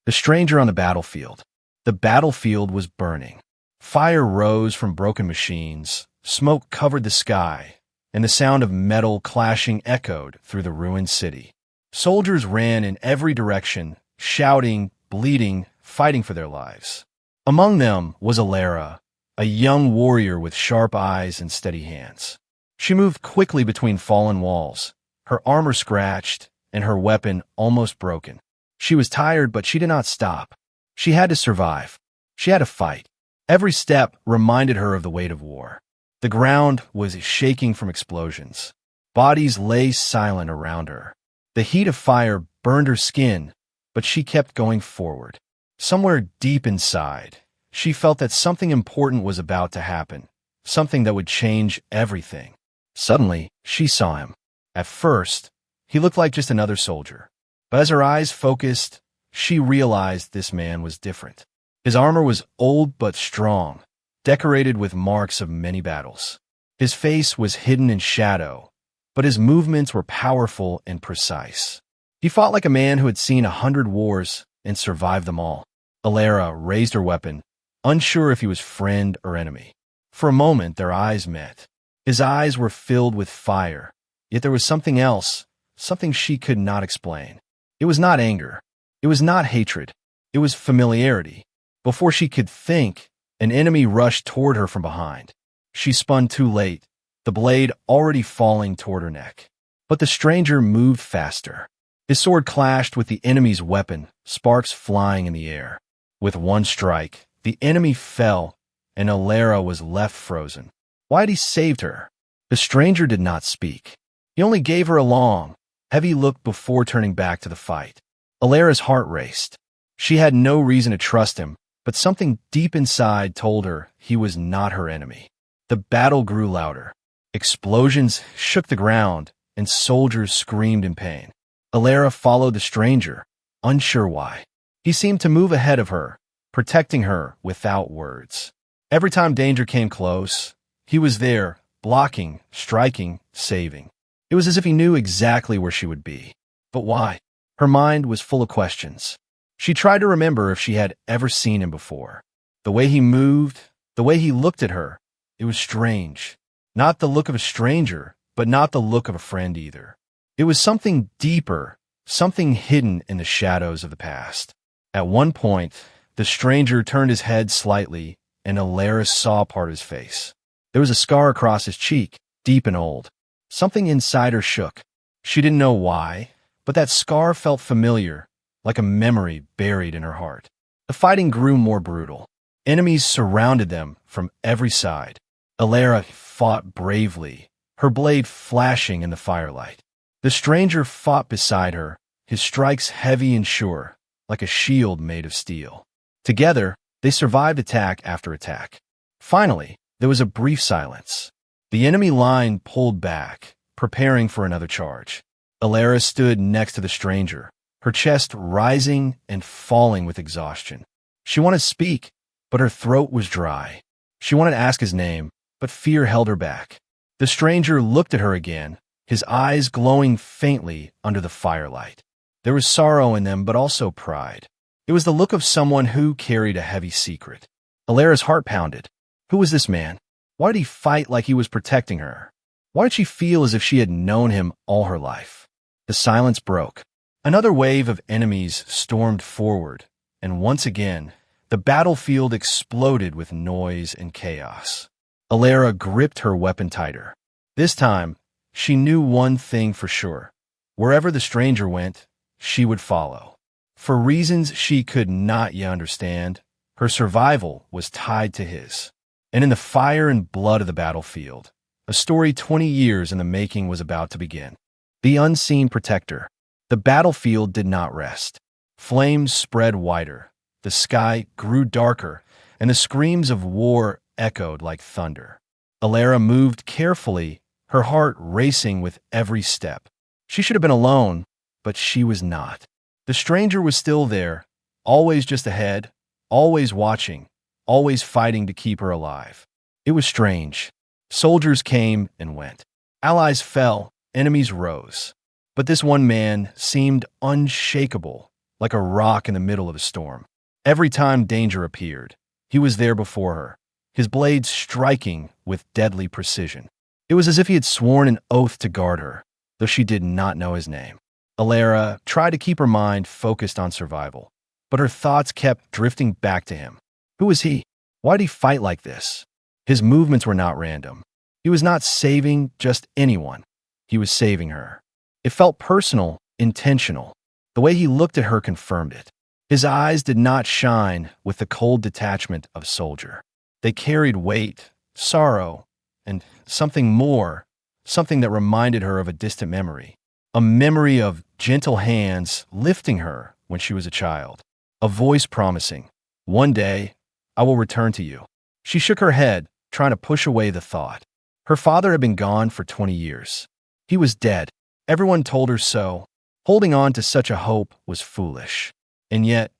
The stranger on the battlefield. The battlefield was burning. Fire rose from broken machines, smoke covered the sky, and the sound of metal clashing echoed through the ruined city. Soldiers ran in every direction, shouting, bleeding, fighting for their lives. Among them was Elara, a young warrior with sharp eyes and steady hands. She moved quickly between fallen walls, her armor scratched and her weapon almost broken. She was tired, but she did not stop. She had to survive. She had to fight. Every step reminded her of the weight of war. The ground was shaking from explosions. Bodies lay silent around her. The heat of fire burned her skin, but she kept going forward. Somewhere deep inside, she felt that something important was about to happen, something that would change everything. Suddenly, she saw him. At first, he looked like just another soldier. But as her eyes focused, she realized this man was different. His armor was old but strong, decorated with marks of many battles. His face was hidden in shadow, but his movements were powerful and precise. He fought like a man who had seen 100 wars and survived them all. Elara raised her weapon, unsure if he was friend or enemy. For a moment, their eyes met. His eyes were filled with fire, yet there was something else, something she could not explain. It was not anger. It was not hatred. It was familiarity. Before she could think, an enemy rushed toward her from behind. She spun too late, the blade already falling toward her neck. But the stranger moved faster. His sword clashed with the enemy's weapon, sparks flying in the air. With one strike, the enemy fell, and Elara was left frozen. Why had he saved her? The stranger did not speak. He only gave her a long, heavy look before turning back to the fight. Elara's heart raced. She had no reason to trust him, but something deep inside told her he was not her enemy. The battle grew louder. Explosions shook the ground, and soldiers screamed in pain. Elara followed the stranger, unsure why. He seemed to move ahead of her, protecting her without words. Every time danger came close, he was there, blocking, striking, saving. It was as if he knew exactly where she would be. But why? Her mind was full of questions. She tried to remember if she had ever seen him before. The way he moved, the way he looked at her, it was strange. Not the look of a stranger, but not the look of a friend either. It was something deeper, something hidden in the shadows of the past. At one point, the stranger turned his head slightly, and Elara saw part of his face. There was a scar across his cheek, deep and old. Something inside her shook. She didn't know why, but that scar felt familiar, like a memory buried in her heart. The fighting grew more brutal. Enemies surrounded them from every side. Elara fought bravely, her blade flashing in the firelight. The stranger fought beside her, his strikes heavy and sure, like a shield made of steel. Together, they survived attack after attack. Finally, there was a brief silence. The enemy line pulled back, preparing for another charge. Elara stood next to the stranger, her chest rising and falling with exhaustion. She wanted to speak, but her throat was dry. She wanted to ask his name, but fear held her back. The stranger looked at her again, his eyes glowing faintly under the firelight. There was sorrow in them, but also pride. It was the look of someone who carried a heavy secret. Elara's heart pounded. Who was this man? Why did he fight like he was protecting her? Why did she feel as if she had known him all her life? The silence broke. Another wave of enemies stormed forward, and once again, the battlefield exploded with noise and chaos. Elara gripped her weapon tighter. This time, she knew one thing for sure. Wherever the stranger went, she would follow. For reasons she could not yet understand, her survival was tied to his. And in the fire and blood of the battlefield, a story 20 years in the making was about to begin. The unseen protector. The battlefield did not rest. Flames spread wider, the sky grew darker, and the screams of war echoed like thunder. Elara moved carefully, her heart racing with every step. She should have been alone, but she was not. The stranger was still there, always just ahead, always watching, always fighting to keep her alive. It was strange. Soldiers came and went. Allies fell, enemies rose. But this one man seemed unshakable, like a rock in the middle of a storm. Every time danger appeared, he was there before her, his blades striking with deadly precision. It was as if he had sworn an oath to guard her, though she did not know his name. Elara tried to keep her mind focused on survival, but her thoughts kept drifting back to him. Who was he? Why did he fight like this? His movements were not random. He was not saving just anyone. He was saving her. It felt personal, intentional. The way he looked at her confirmed it. His eyes did not shine with the cold detachment of a soldier. They carried weight, sorrow, and something more, something that reminded her of a distant memory. A memory of gentle hands lifting her when she was a child. A voice promising, "One day, I will return to you." She shook her head, trying to push away the thought. Her father had been gone for 20 years. He was dead. Everyone told her so. Holding on to such a hope was foolish. And yet,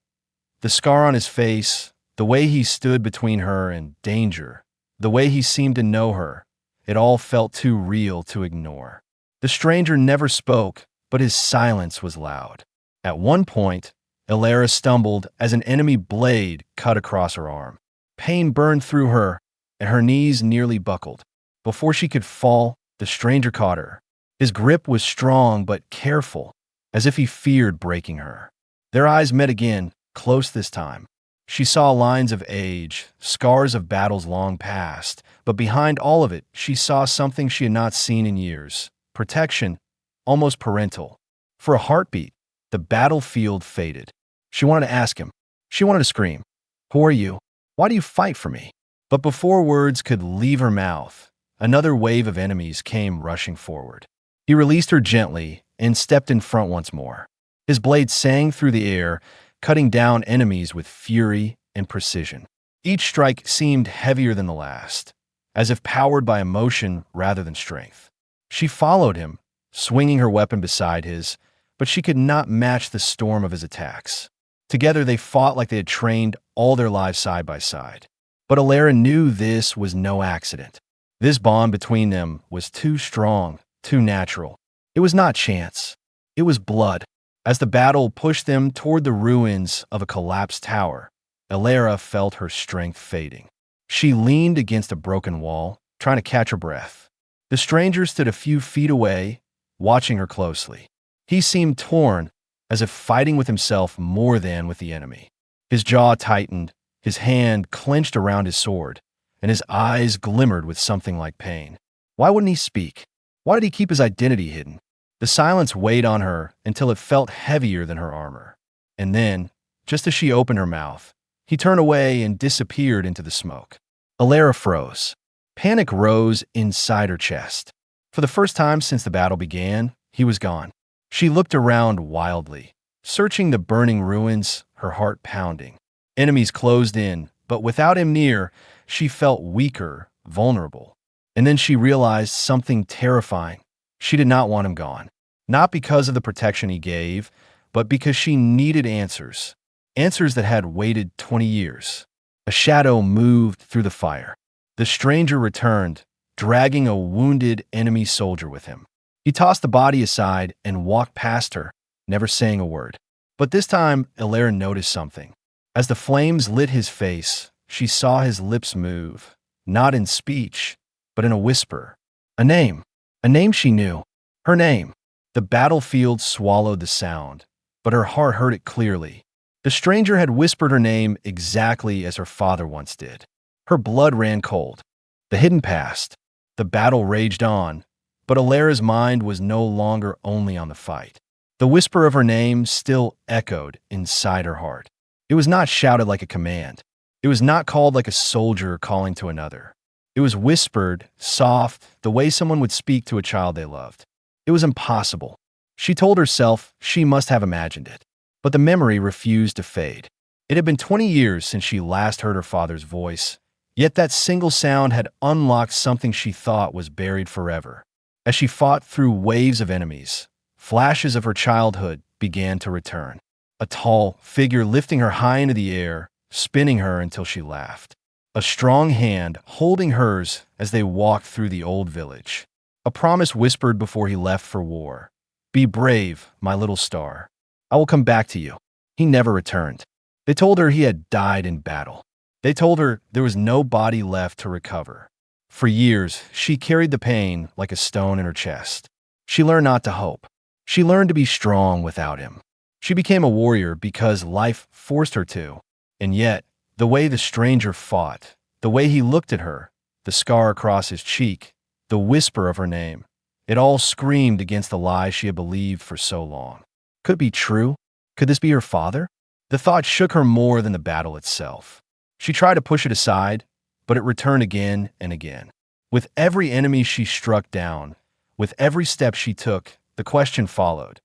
the scar on his face, the way he stood between her and danger, the way he seemed to know her, it all felt too real to ignore. The stranger never spoke, but his silence was loud. At one point, Elara stumbled as an enemy blade cut across her arm. Pain burned through her, and her knees nearly buckled. Before she could fall, the stranger caught her. His grip was strong but careful, as if he feared breaking her. Their eyes met again, close this time. She saw lines of age, scars of battles long past, but behind all of it, she saw something she had not seen in years. Protection, almost parental. For a heartbeat, the battlefield faded. She wanted to ask him. She wanted to scream. "Who are you? Why do you fight for me?" But before words could leave her mouth, another wave of enemies came rushing forward. He released her gently and stepped in front once more. His blade sang through the air, cutting down enemies with fury and precision. Each strike seemed heavier than the last, as if powered by emotion rather than strength. She followed him, swinging her weapon beside his, but she could not match the storm of his attacks. Together they fought like they had trained all their lives side by side. But Elara knew this was no accident. This bond between them was too strong, too natural. It was not chance. It was blood. As the battle pushed them toward the ruins of a collapsed tower, Elara felt her strength fading. She leaned against a broken wall, trying to catch her breath. The stranger stood a few feet away, watching her closely. He seemed torn, as if fighting with himself more than with the enemy. His jaw tightened, his hand clenched around his sword, and his eyes glimmered with something like pain. Why wouldn't he speak? Why did he keep his identity hidden? The silence weighed on her until it felt heavier than her armor. And then, just as she opened her mouth, he turned away and disappeared into the smoke. Elara froze. Panic rose inside her chest. For the first time since the battle began, he was gone. She looked around wildly, searching the burning ruins, her heart pounding. Enemies closed in, but without him near, she felt weaker, vulnerable. And then she realized something terrifying. She did not want him gone. Not because of the protection he gave, but because she needed answers. Answers that had waited 20 years. A shadow moved through the fire. The stranger returned, dragging a wounded enemy soldier with him. He tossed the body aside and walked past her, never saying a word. But this time, Elara noticed something. As the flames lit his face, she saw his lips move, not in speech, but in a whisper. A name she knew. Her name. The battlefield swallowed the sound, but her heart heard it clearly. The stranger had whispered her name exactly as her father once did. Her blood ran cold. The hidden past. The battle raged on, but Elara's mind was no longer only on the fight. The whisper of her name still echoed inside her heart. It was not shouted like a command. It was not called like a soldier calling to another. It was whispered, soft, the way someone would speak to a child they loved. It was impossible. She told herself she must have imagined it. But the memory refused to fade. It had been 20 years since she last heard her father's voice, yet that single sound had unlocked something she thought was buried forever. As she fought through waves of enemies, flashes of her childhood began to return. A tall figure lifting her high into the air, spinning her until she laughed. A strong hand holding hers as they walked through the old village. A promise whispered before he left for war. "Be brave, my little star. I will come back to you." He never returned. They told her he had died in battle. They told her there was no body left to recover. For years, she carried the pain like a stone in her chest. She learned not to hope. She learned to be strong without him. She became a warrior because life forced her to. And yet, the way the stranger fought, the way he looked at her, the scar across his cheek, the whisper of her name, it all screamed against the lies she had believed for so long. Could it be true? Could this be her father? The thought shook her more than the battle itself. She tried to push it aside, but it returned again and again. With every enemy she struck down, with every step she took, the question followed.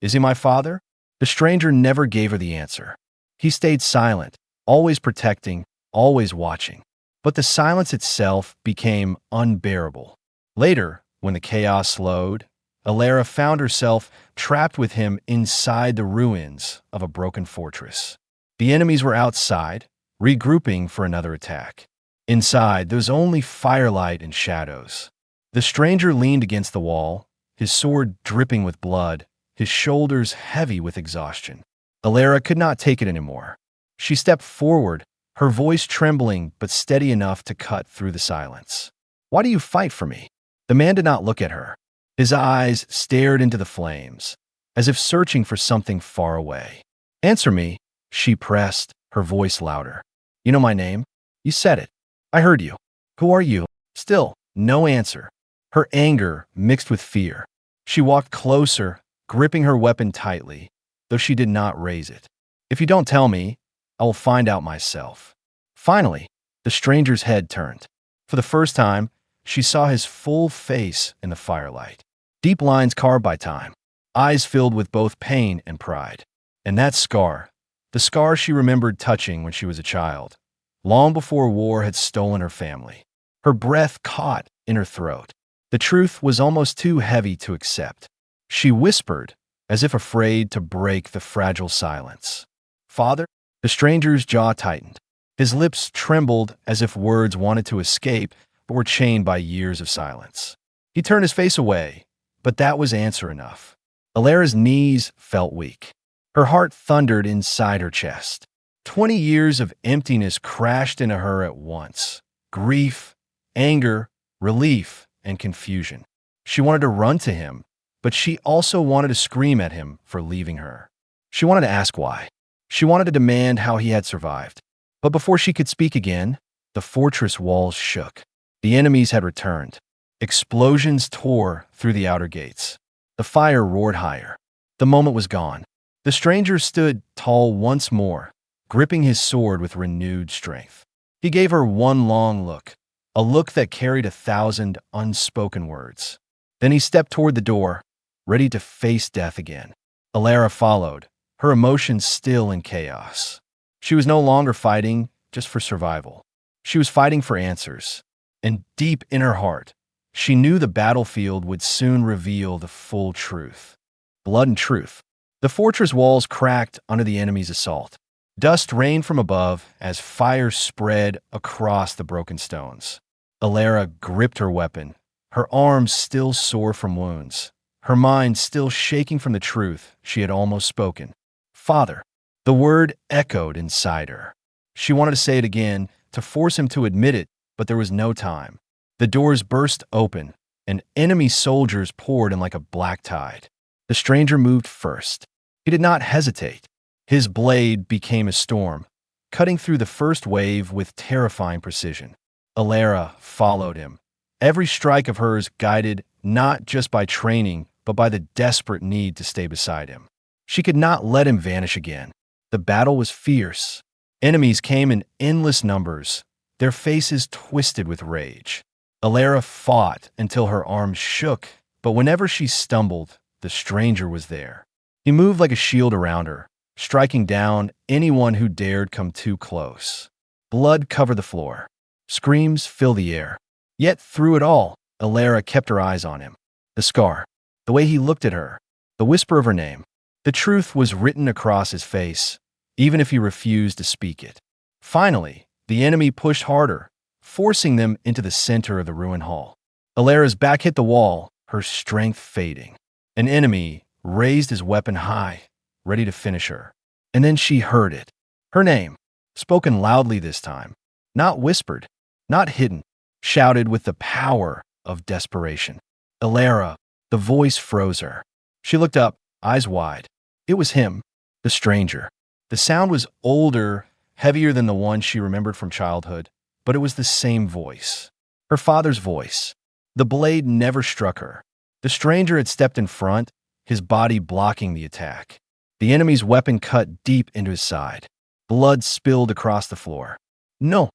Is he my father? The stranger never gave her the answer. He stayed silent, always protecting, always watching. But the silence itself became unbearable. Later, when the chaos slowed, Elara found herself trapped with him inside the ruins of a broken fortress. The enemies were outside, regrouping for another attack. Inside, there was only firelight and shadows. The stranger leaned against the wall, his sword dripping with blood, his shoulders heavy with exhaustion. Elara could not take it anymore. She stepped forward, her voice trembling but steady enough to cut through the silence. "Why do you fight for me?" The man did not look at her. His eyes stared into the flames, as if searching for something far away. "Answer me," she pressed, her voice louder. "You know my name? You said it. I heard you. Who are you?" Still, no answer. Her anger mixed with fear. She walked closer, gripping her weapon tightly, though she did not raise it. "If you don't tell me, I will find out myself." Finally, the stranger's head turned. For the first time, she saw his full face in the firelight. Deep lines carved by time, eyes filled with both pain and pride. And that scar, the scar she remembered touching when she was a child, long before war had stolen her family. Her breath caught in her throat. The truth was almost too heavy to accept. She whispered, as if afraid to break the fragile silence. "Father?" The stranger's jaw tightened. His lips trembled as if words wanted to escape but were chained by years of silence. He turned his face away, but that was answer enough. Elara's knees felt weak. Her heart thundered inside her chest. 20 years of emptiness crashed into her at once. Grief, anger, relief, and confusion. She wanted to run to him, but she also wanted to scream at him for leaving her. She wanted to ask why. She wanted to demand how he had survived. But before she could speak again, the fortress walls shook. The enemies had returned. Explosions tore through the outer gates. The fire roared higher. The moment was gone. The stranger stood tall once more, gripping his sword with renewed strength. He gave her one long look, a look that carried 1,000 unspoken words. Then he stepped toward the door, ready to face death again. Elara followed, her emotions still in chaos. She was no longer fighting just for survival. She was fighting for answers. And deep in her heart, she knew the battlefield would soon reveal the full truth. Blood and truth. The fortress walls cracked under the enemy's assault. Dust rained from above as fire spread across the broken stones. Elara gripped her weapon, her arms still sore from wounds, her mind still shaking from the truth she had almost spoken. "Father." The word echoed inside her. She wanted to say it again, to force him to admit it, but there was no time. The doors burst open, and enemy soldiers poured in like a black tide. The stranger moved first. He did not hesitate. His blade became a storm, cutting through the first wave with terrifying precision. Elara followed him, every strike of hers guided not just by training, but by the desperate need to stay beside him. She could not let him vanish again. The battle was fierce. Enemies came in endless numbers, their faces twisted with rage. Elara fought until her arms shook, but whenever she stumbled, the stranger was there. He moved like a shield around her, striking down anyone who dared come too close. Blood covered the floor. Screams filled the air. Yet through it all, Elara kept her eyes on him. The scar, the way he looked at her, the whisper of her name. The truth was written across his face, even if he refused to speak it. Finally, the enemy pushed harder, forcing them into the center of the ruined hall. Elara's back hit the wall, her strength fading. An enemy raised his weapon high, ready to finish her. And then she heard it. Her name, spoken loudly this time, not whispered, not hidden, shouted with the power of desperation. Elara. The voice froze her. She looked up, eyes wide. It was him, the stranger. The sound was older, heavier than the one she remembered from childhood, but it was the same voice. Her father's voice. The blade never struck her. The stranger had stepped in front, his body blocking the attack. The enemy's weapon cut deep into his side. Blood spilled across the floor. No!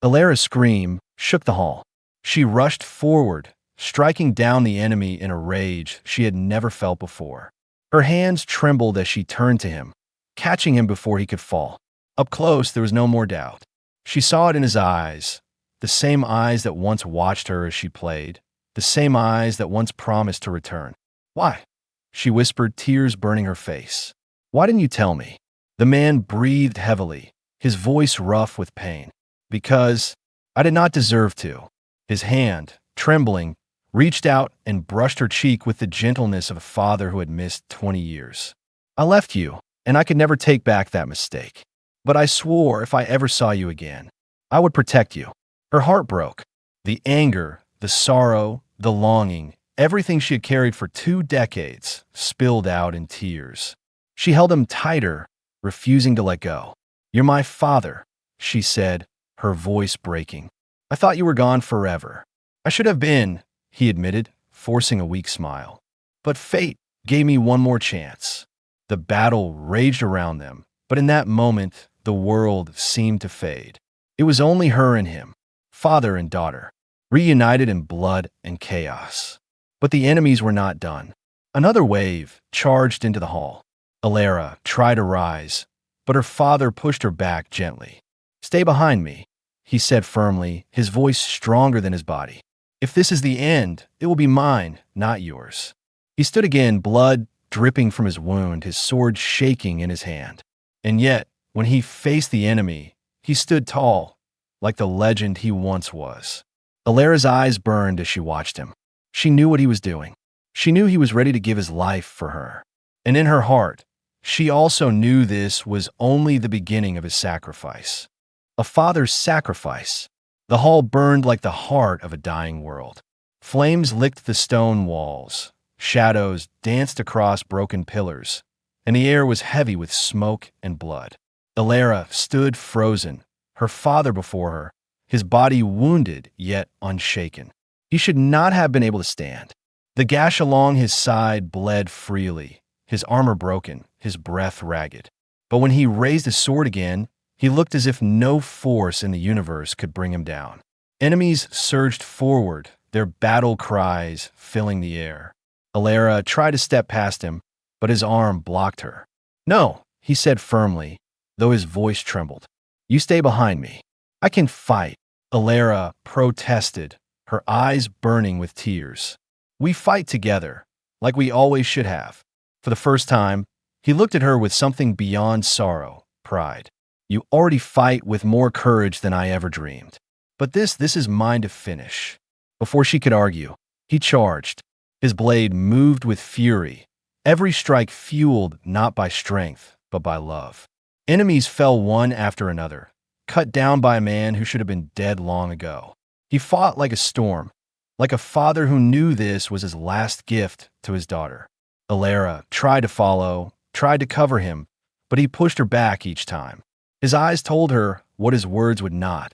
Elara's scream shook the hall. She rushed forward, striking down the enemy in a rage she had never felt before. Her hands trembled as she turned to him, catching him before he could fall. Up close, there was no more doubt. She saw it in his eyes, the same eyes that once watched her as she played, the same eyes that once promised to return. Why? She whispered, tears burning her face. Why didn't you tell me? The man breathed heavily, his voice rough with pain. Because I did not deserve to. His hand, trembling, reached out and brushed her cheek with the gentleness of a father who had missed 20 years. I left you, and I could never take back that mistake. But I swore if I ever saw you again, I would protect you. Her heart broke. The anger, the sorrow, the longing, everything she had carried for 2 decades spilled out in tears. She held him tighter, refusing to let go. You're my father, she said, her voice breaking. I thought you were gone forever. I should have been, he admitted, forcing a weak smile. But fate gave me one more chance. The battle raged around them, but in that moment, the world seemed to fade. It was only her and him, father and daughter, reunited in blood and chaos. But the enemies were not done. Another wave charged into the hall. Elara tried to rise, but her father pushed her back gently. Stay behind me, he said firmly, his voice stronger than his body. If this is the end, it will be mine, not yours. He stood again, blood dripping from his wound, his sword shaking in his hand. And yet, when he faced the enemy, he stood tall, like the legend he once was. Elara's eyes burned as she watched him. She knew what he was doing. She knew he was ready to give his life for her. And in her heart, she also knew this was only the beginning of his sacrifice. A father's sacrifice. The hall burned like the heart of a dying world. Flames licked the stone walls. Shadows danced across broken pillars, and the air was heavy with smoke and blood. Elara stood frozen, her father before her, his body wounded yet unshaken. He should not have been able to stand. The gash along his side bled freely, his armor broken, his breath ragged. But when he raised his sword again, he looked as if no force in the universe could bring him down. Enemies surged forward, their battle cries filling the air. Elara tried to step past him, but his arm blocked her. No, he said firmly, though his voice trembled. You stay behind me. I can fight. Elara protested, her eyes burning with tears. We fight together, like we always should have. For the first time, he looked at her with something beyond sorrow, pride. You already fight with more courage than I ever dreamed. But this is mine to finish. Before she could argue, he charged. His blade moved with fury, every strike fueled not by strength, but by love. Enemies fell one after another, cut down by a man who should have been dead long ago. He fought like a storm, like a father who knew this was his last gift to his daughter. Elara tried to follow, tried to cover him, but he pushed her back each time. His eyes told her what his words would not.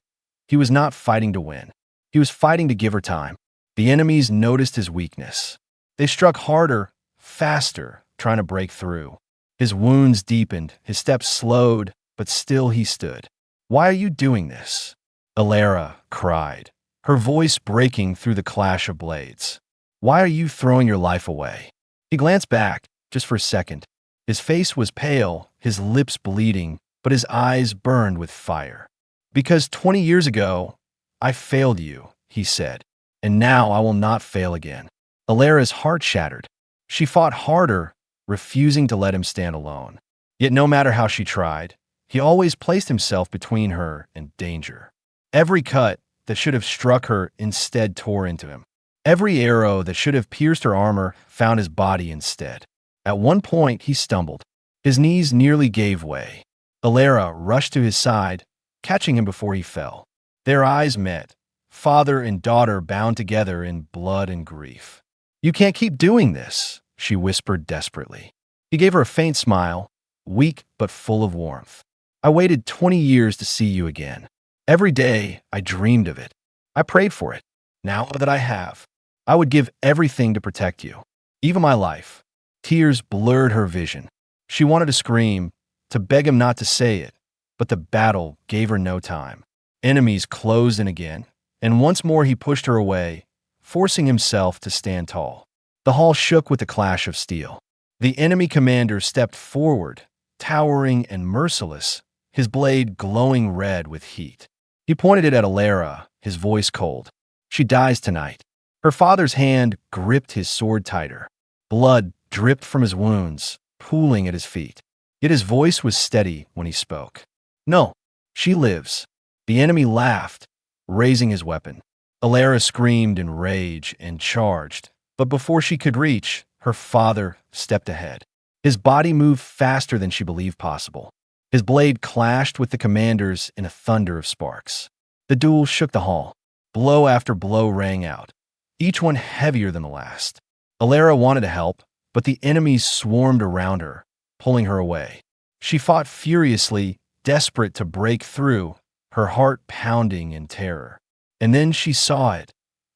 He was not fighting to win. He was fighting to give her time. The enemies noticed his weakness. They struck harder, faster, trying to break through. His wounds deepened, his steps slowed, but still he stood. Why are you doing this? Elara cried, her voice breaking through the clash of blades. Why are you throwing your life away? He glanced back, just for a second. His face was pale, his lips bleeding, but his eyes burned with fire. Because 20 years ago, I failed you, he said, and now I will not fail again. Elara's heart shattered. She fought harder, refusing to let him stand alone. Yet no matter how she tried, he always placed himself between her and danger. Every cut that should have struck her instead tore into him. Every arrow that should have pierced her armor found his body instead. At one point, he stumbled. His knees nearly gave way. Elara rushed to his side, catching him before he fell. Their eyes met, father and daughter bound together in blood and grief. "You can't keep doing this," she whispered desperately. He gave her a faint smile, weak but full of warmth. "I waited 20 years to see you again. Every day I dreamed of it. I prayed for it. Now that I have, I would give everything to protect you, even my life." Tears blurred her vision. She wanted to scream, to beg him not to say it, but the battle gave her no time. Enemies closed in again, and once more he pushed her away, forcing himself to stand tall. The hall shook with the clash of steel. The enemy commander stepped forward, towering and merciless, his blade glowing red with heat. He pointed it at Elara, his voice cold. "She dies tonight." Her father's hand gripped his sword tighter. Blood dripped from his wounds, pooling at his feet. Yet his voice was steady when he spoke. "No, she lives." The enemy laughed, raising his weapon. Elara screamed in rage and charged, but before she could reach, her father stepped ahead. His body moved faster than she believed possible. His blade clashed with the commander's in a thunder of sparks. The duel shook the hall. Blow after blow rang out, each one heavier than the last. Elara wanted to help, but the enemies swarmed around her, pulling her away. She fought furiously, desperate to break through, her heart pounding in terror. And then she saw it,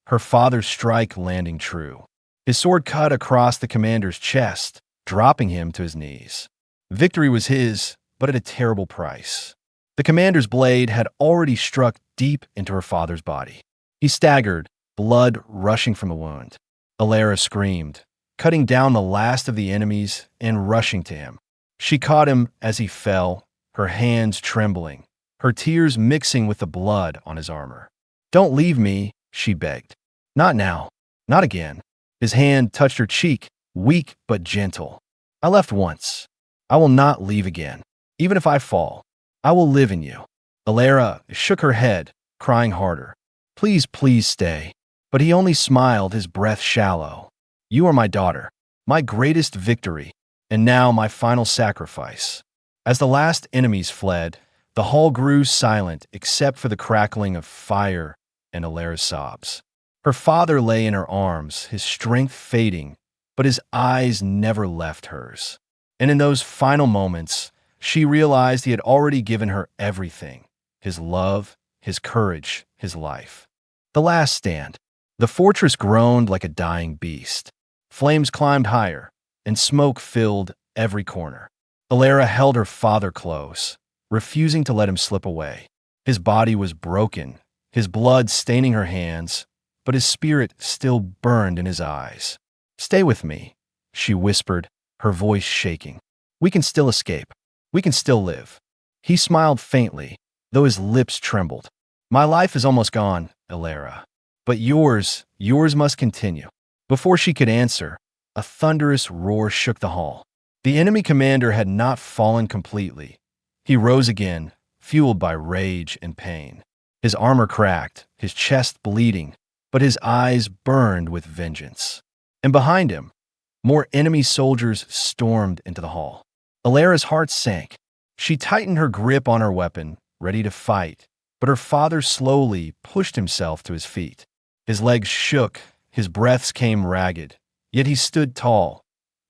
her father's strike landing true. His sword cut across the commander's chest, dropping him to his knees. Victory was his, but at a terrible price. The commander's blade had already struck deep into her father's body. He staggered, blood rushing from the wound. Elara screamed, cutting down the last of the enemies and rushing to him. She caught him as he fell, her hands trembling, her tears mixing with the blood on his armor. "Don't leave me," she begged. "Not now. Not again." His hand touched her cheek, weak but gentle. "I left once. I will not leave again. Even if I fall, I will live in you." Elara shook her head, crying harder. "Please, please stay." But he only smiled, his breath shallow. "You are my daughter, my greatest victory, and now my final sacrifice." As the last enemies fled, the hall grew silent except for the crackling of fire and Elara's sobs. Her father lay in her arms, his strength fading, but his eyes never left hers. And in those final moments, she realized he had already given her everything: his love, his courage, his life. The last stand. The fortress groaned like a dying beast. Flames climbed higher, and smoke filled every corner. Elara held her father close, refusing to let him slip away. His body was broken, his blood staining her hands, but his spirit still burned in his eyes. "Stay with me," she whispered, her voice shaking. "We can still escape. We can still live." He smiled faintly, though his lips trembled. "My life is almost gone, Elara. But yours must continue." Before she could answer, a thunderous roar shook the hall. The enemy commander had not fallen completely. He rose again, fueled by rage and pain. His armor cracked, his chest bleeding, but his eyes burned with vengeance. And behind him, more enemy soldiers stormed into the hall. Elara's heart sank. She tightened her grip on her weapon, ready to fight, but her father slowly pushed himself to his feet. His legs shook, his breaths came ragged, yet he stood tall,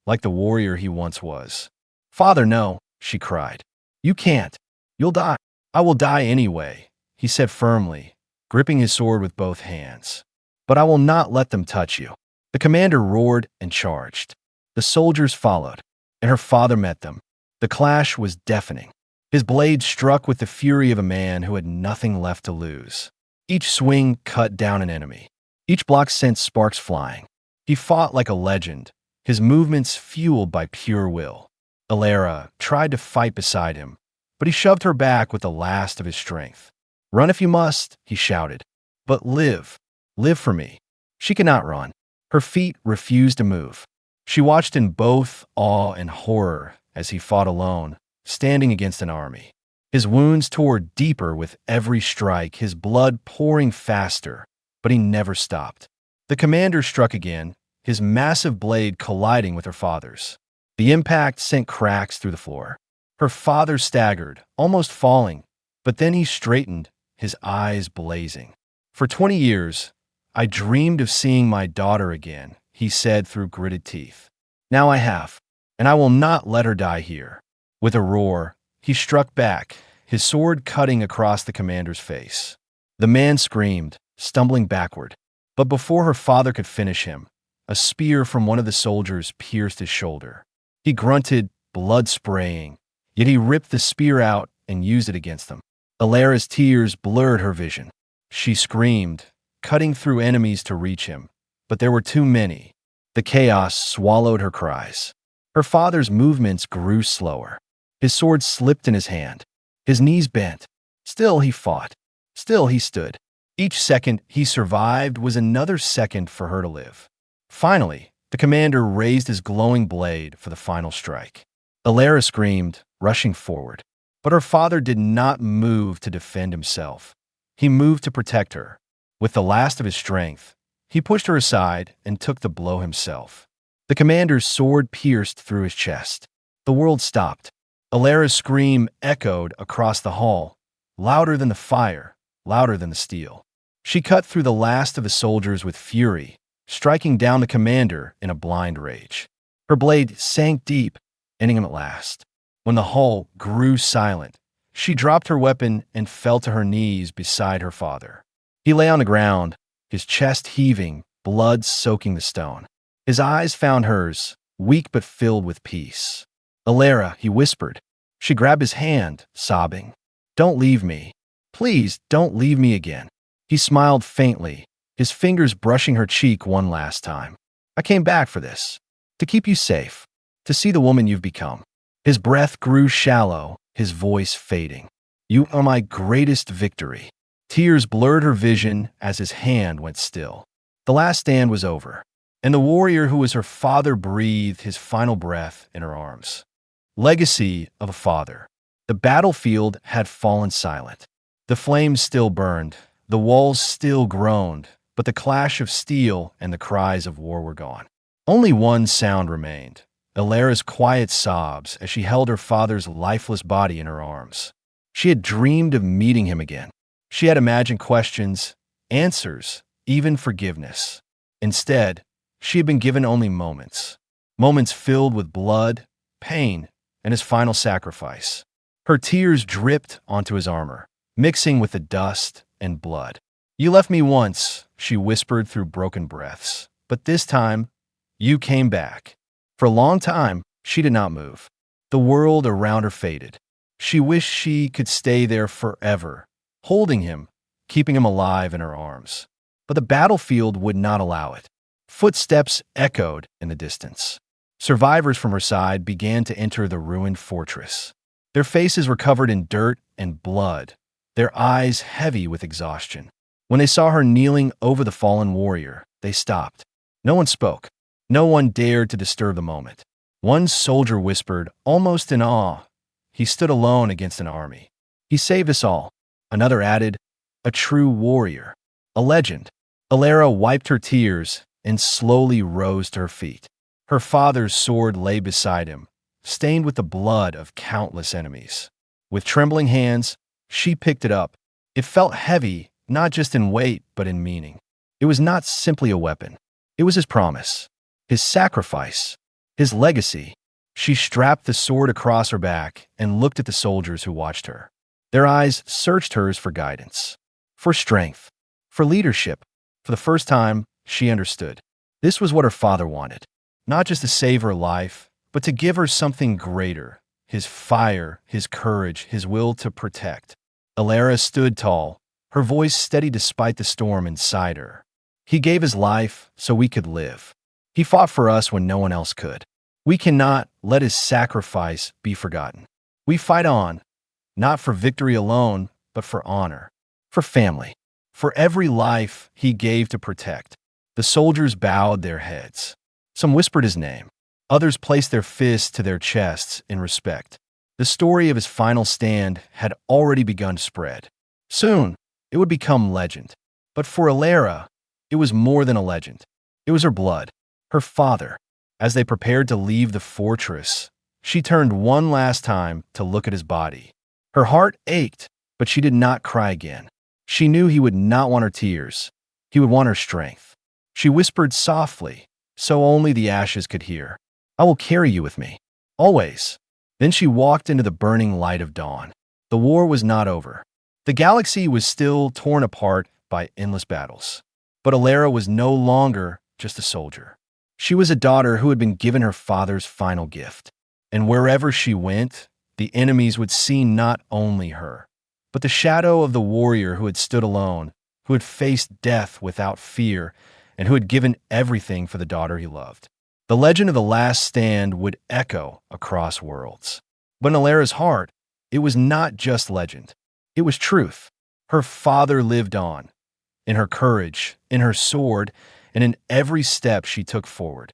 like the warrior he once was. "Father, no," she cried. "You can't. You'll die." "I will die anyway," he said firmly, gripping his sword with both hands. "But I will not let them touch you." The commander roared and charged. The soldiers followed, and her father met them. The clash was deafening. His blade struck with the fury of a man who had nothing left to lose. Each swing cut down an enemy. Each block sent sparks flying. He fought like a legend, his movements fueled by pure will. Elara tried to fight beside him, but he shoved her back with the last of his strength. "Run if you must," he shouted, "but live. Live for me." She could not run. Her feet refused to move. She watched in both awe and horror as he fought alone, standing against an army. His wounds tore deeper with every strike, his blood pouring faster, but he never stopped. The commander struck again, his massive blade colliding with her father's. The impact sent cracks through the floor. Her father staggered, almost falling, but then he straightened, his eyes blazing. "For 20 years, I dreamed of seeing my daughter again," he said through gritted teeth. "Now I have, and I will not let her die here." With a roar, he struck back, his sword cutting across the commander's face. The man screamed, stumbling backward. But before her father could finish him, a spear from one of the soldiers pierced his shoulder. He grunted, blood spraying, yet he ripped the spear out and used it against them. Elara's tears blurred her vision. She screamed, cutting through enemies to reach him, but there were too many. The chaos swallowed her cries. Her father's movements grew slower. His sword slipped in his hand. His knees bent. Still he fought. Still he stood. Each second he survived was another second for her to live. Finally, the commander raised his glowing blade for the final strike. Elara screamed, rushing forward. But her father did not move to defend himself. He moved to protect her. With the last of his strength, he pushed her aside and took the blow himself. The commander's sword pierced through his chest. The world stopped. Elara's scream echoed across the hall, louder than the fire, louder than the steel. She cut through the last of the soldiers with fury, striking down the commander in a blind rage. Her blade sank deep, ending him at last. When the hall grew silent, she dropped her weapon and fell to her knees beside her father. He lay on the ground, his chest heaving, blood soaking the stone. His eyes found hers, weak but filled with peace. "Elara," he whispered. She grabbed his hand, sobbing. "Don't leave me. Please, don't leave me again." He smiled faintly, his fingers brushing her cheek one last time. "I came back for this. To keep you safe. To see the woman you've become." His breath grew shallow, his voice fading. "You are my greatest victory." Tears blurred her vision as his hand went still. The last stand was over, and the warrior who was her father breathed his final breath in her arms. Legacy of a father. The battlefield had fallen silent. The flames still burned, the walls still groaned, but the clash of steel and the cries of war were gone. Only one sound remained, Elara's quiet sobs as she held her father's lifeless body in her arms. She had dreamed of meeting him again. She had imagined questions, answers, even forgiveness. Instead, she had been given only moments. Moments filled with blood, pain, and his final sacrifice. Her tears dripped onto his armor, mixing with the dust and blood. "You left me once," she whispered through broken breaths, "but this time, you came back." For a long time, she did not move. The world around her faded. She wished she could stay there forever, holding him, keeping him alive in her arms. But the battlefield would not allow it. Footsteps echoed in the distance. Survivors from her side began to enter the ruined fortress. Their faces were covered in dirt and blood, their eyes heavy with exhaustion. When they saw her kneeling over the fallen warrior, they stopped. No one spoke. No one dared to disturb the moment. One soldier whispered, almost in awe, "He stood alone against an army. He saved us all." Another added, "A true warrior. A legend." Elara wiped her tears and slowly rose to her feet. Her father's sword lay beside him, stained with the blood of countless enemies. With trembling hands, she picked it up. It felt heavy, not just in weight, but in meaning. It was not simply a weapon. It was his promise, his sacrifice, his legacy. She strapped the sword across her back and looked at the soldiers who watched her. Their eyes searched hers for guidance, for strength, for leadership. For the first time, she understood. This was what her father wanted. Not just to save her life, but to give her something greater. His fire, his courage, his will to protect. Elara stood tall, her voice steady despite the storm inside her. He gave his life so we could live. He fought for us when no one else could. We cannot let his sacrifice be forgotten. We fight on, not for victory alone, but for honor, for family, for every life he gave to protect. The soldiers bowed their heads. Some whispered his name. Others placed their fists to their chests in respect. The story of his final stand had already begun to spread. Soon, it would become legend. But for Elara, it was more than a legend. It was her blood, her father, As they prepared to leave the fortress, she turned one last time to look at his body. Her heart ached, but she did not cry again. She knew he would not want her tears. He would want her strength. She whispered softly, so only the ashes could hear, "I will carry you with me, always." Then she walked into the burning light of dawn. The war was not over. The galaxy was still torn apart by endless battles. But Elara was no longer just a soldier. She was a daughter who had been given her father's final gift. And wherever she went, the enemies would see not only her, but the shadow of the warrior who had stood alone, who had faced death without fear, and who had given everything for the daughter he loved. The legend of the last stand would echo across worlds. But in Elara's heart, it was not just legend. It was truth. Her father lived on, in her courage, in her sword, and in every step she took forward.